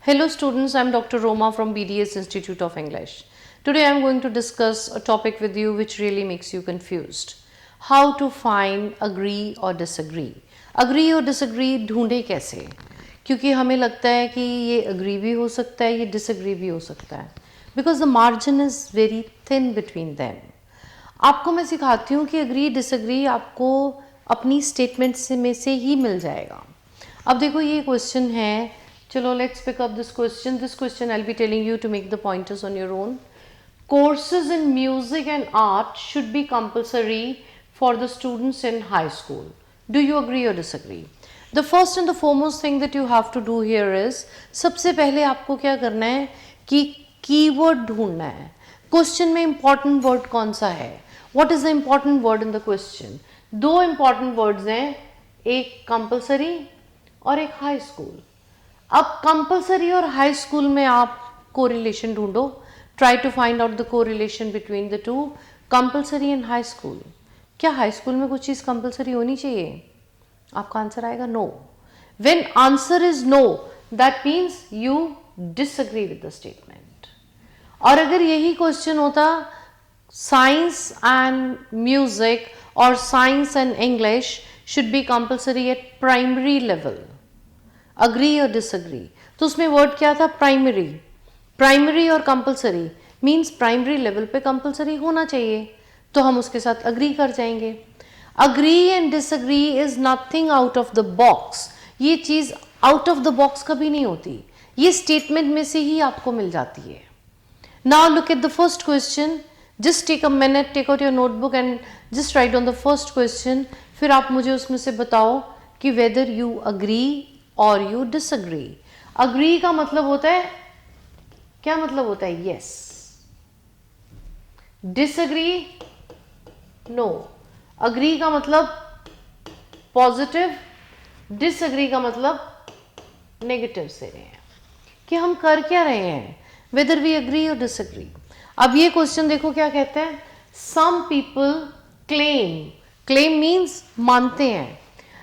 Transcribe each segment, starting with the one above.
Hello students, I am Dr. Roma from BDS Institute of English. Today I am going to discuss a topic with you which really makes you confused. How to find agree or disagree. Agree और disagree ढूंढे कैसे? क्योंकि हमें लगता है कि ये agree भी हो सकता है, ये disagree भी हो सकता है. Because the margin is very thin between them. आपको मैं सिखाती हूँ कि agree disagree आपको अपनी statements में से ही मिल जाएगा. अब देखो ये क्वेश्चन है, चलो let's pick up this question. This question I'll be telling you to make the pointers on your own. Courses in music and art should be compulsory for the students in high school. Do you agree or disagree? The first and the foremost thing that you have to do here is, सबसे पहले आपको क्या करना है कि keyword ढूंढना है. Question में इंपॉर्टेंट वर्ड कौन सा है? What is the important word in the question? दो इंपॉर्टेंट वर्ड्स हैं, एक कंपलसरी और एक हाई स्कूल. अब कंपलसरी और हाई स्कूल में आप कोरिलेशन ढूंढो. Try to find out the correlation between the two. Compulsory and high school. क्या हाई स्कूल में कुछ चीज़ कंपलसरी होनी चाहिए? आपका आंसर आएगा no. When answer is no, that means you disagree with the statement. और अगर यही क्वेश्चन होता साइंस एंड म्यूजिक और science and English should be compulsory eight primary level, agree और डिसअग्री, तो उसमें वर्ड क्या था? प्राइमरी. प्राइमरी और कंपलसरी मीन्स प्राइमरी लेवल पे कंपलसरी होना चाहिए, तो हम उसके साथ अग्री कर जाएंगे. Agree and disagree is nothing out of the box. ये चीज आउट ऑफ द बॉक्स कभी नहीं होती, ये स्टेटमेंट में से ही आपको मिल जाती है. Now look at the first question. Just take a minute, take out your notebook and just write on the first question. फिर आप मुझे उसमें से बताओ कि वेदर यू अग्री और यू डिसअग्री. अग्री का मतलब होता है, क्या मतलब होता है? यस. Disagree no. अग्री का मतलब पॉजिटिव, डिसअग्री का मतलब नेगेटिव से रहे हैं कि हम कर क्या रहे हैं, वेदर वी अग्री और डिसअग्री. अब ये क्वेश्चन देखो क्या कहते हैं. Some people claim, claim means मानते हैं,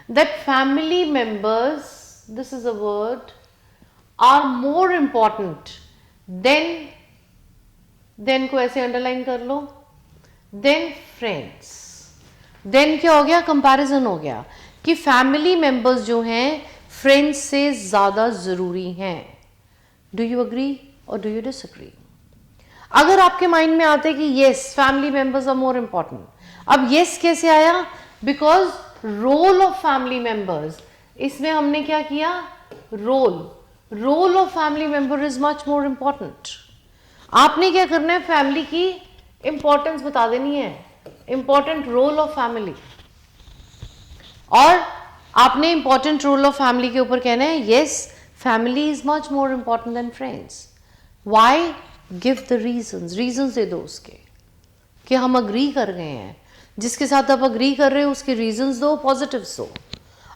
that family members, this is a word, are more important then को ऐसे अंडरलाइन कर लो, then friends. then क्या हो गया? कंपैरिजन हो गया कि फैमिली मेंबर्स जो हैं फ्रेंड्स से ज्यादा जरूरी हैं. डू यू अग्री और डू यू डिसअग्री? अगर आपके माइंड में आते कि yes family members are more important. अब येस कैसे आया? Because role of family members, इसमें हमने क्या किया? Role of family member is much more important. आपने क्या करना है? फैमिली की इंपॉर्टेंस बता देनी है, इंपॉर्टेंट रोल ऑफ फैमिली. और आपने इंपॉर्टेंट रोल ऑफ फैमिली के ऊपर कहना है yes family is much more important than friends. Why? Give the reasons दे दो उसके कि हम अग्री कर गए हैं. जिसके साथ आप अग्री कर रहे हो उसके रीजंस दो, पॉजिटिव्स दो.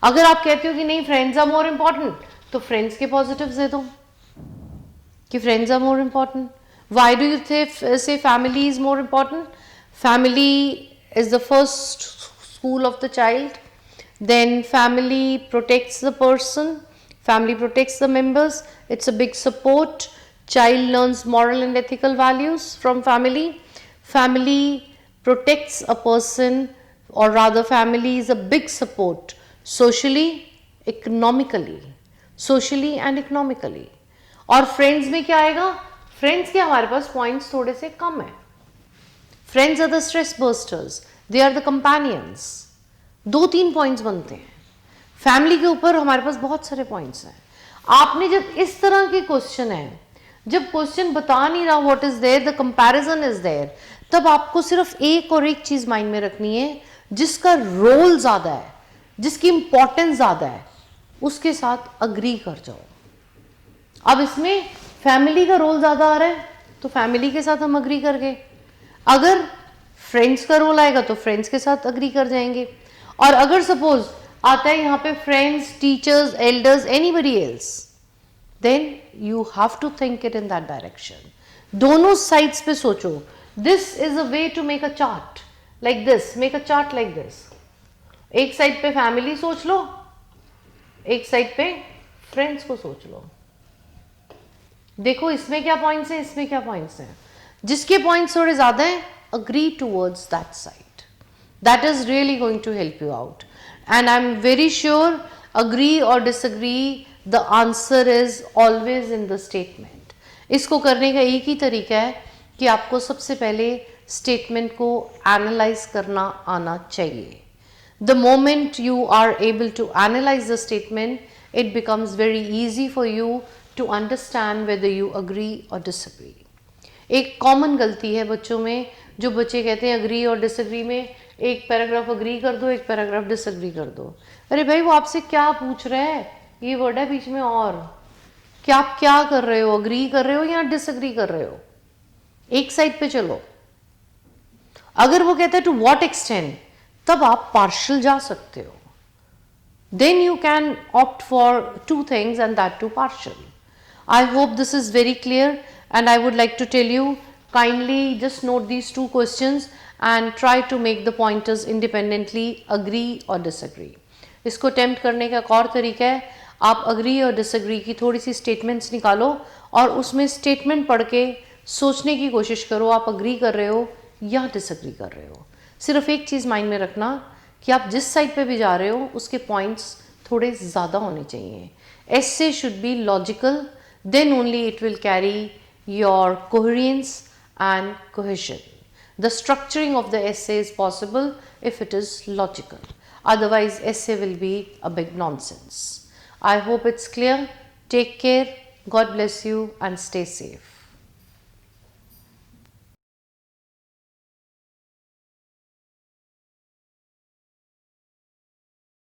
अगर आप कहते हो कि नहीं फ्रेंड्स आर मोर इंपॉर्टेंट, तो फ्रेंड्स के पॉजिटिव्स दे दो कि friends are more important. Why do you say family is more important? Family is the first school of the child. Then family protects the person, family protects the members. It's a big support. Child learns moral and ethical values from family. Family protects a person, or rather family is a big support socially, economically. Socially and economically. और friends में क्या आएगा? Friends के हमारे पास points थोड़े से कम है. Friends are the stress busters. They are the companions. 2-3 points बनते हैं. Family के ऊपर हमारे पास बहुत सारे points हैं. आपने जब इस तरह के क्वेश्चन है, जब क्वेश्चन बता नहीं रहा what is there, the comparison is there, तब आपको सिर्फ एक और एक चीज माइंड में रखनी है, जिसका रोल ज्यादा है, जिसकी इंपॉर्टेंस ज्यादा है, उसके साथ अग्री कर जाओ. अब इसमें फैमिली का रोल ज्यादा आ रहा है तो फैमिली के साथ हम अग्री कर गए. अगर फ्रेंड्स का रोल आएगा तो फ्रेंड्स के साथ अग्री कर जाएंगे. और अगर सपोज आता है यहाँ पे friends, teachers, elders, anybody else, then you have to think it in that direction. दोनों साइड्स पे सोचो. This is a way to make a chart like this. Make a chart like this. एक side पे family सोच लो, एक side पे friends को सोच लो. देखो इसमें क्या पॉइंट्स हैं, इसमें क्या पॉइंट्स हैं, जिसके पॉइंट्स थोड़े ज़्यादा हैं agree towards that side, that is really going to help you out. And I am very sure agree और disagree the answer is always in the statement. इसको करने का एक ही तरीका है कि आपको सबसे पहले स्टेटमेंट को एनालाइज करना आना चाहिए. The moment you are able to analyze the statement, it becomes very easy for you to understand whether you agree or disagree. एक कॉमन गलती है बच्चों में, जो बच्चे कहते हैं अग्री और डिसअग्री में एक पैराग्राफ अग्री कर दो, एक पैराग्राफ डिसअग्री कर दो. अरे भाई वो आपसे क्या पूछ रहा है, ये वर्ड है बीच में और, क्या आप क्या कर रहे हो, अग्री कर रहे हो या डिसअग्री कर रहे हो, एक साइड पे चलो. अगर वो कहता है टू व्हाट एक्सटेंट, तब आप पार्शियल जा सकते हो. Then you can opt for two things and that two partial. I hope this is very clear and I would like to tell you, kindly just note these two questions and try to make the pointers independently, agree और disagree. इसको attempt करने का एक और तरीका है, आप agree और डिसअग्री की थोड़ी सी स्टेटमेंट्स निकालो और उसमें स्टेटमेंट पढ़ के सोचने की कोशिश करो आप अग्री कर रहे हो या डिसअग्री कर रहे हो. सिर्फ एक चीज़ माइंड में रखना कि आप जिस साइड पे भी जा रहे हो उसके पॉइंट्स थोड़े ज़्यादा होने चाहिए. essay should be logical, then only it will carry your coherence and cohesion. The structuring of the essay is possible if it is logical. Otherwise, essay will be a big nonsense. I hope it's clear. Take care. God bless you and stay safe.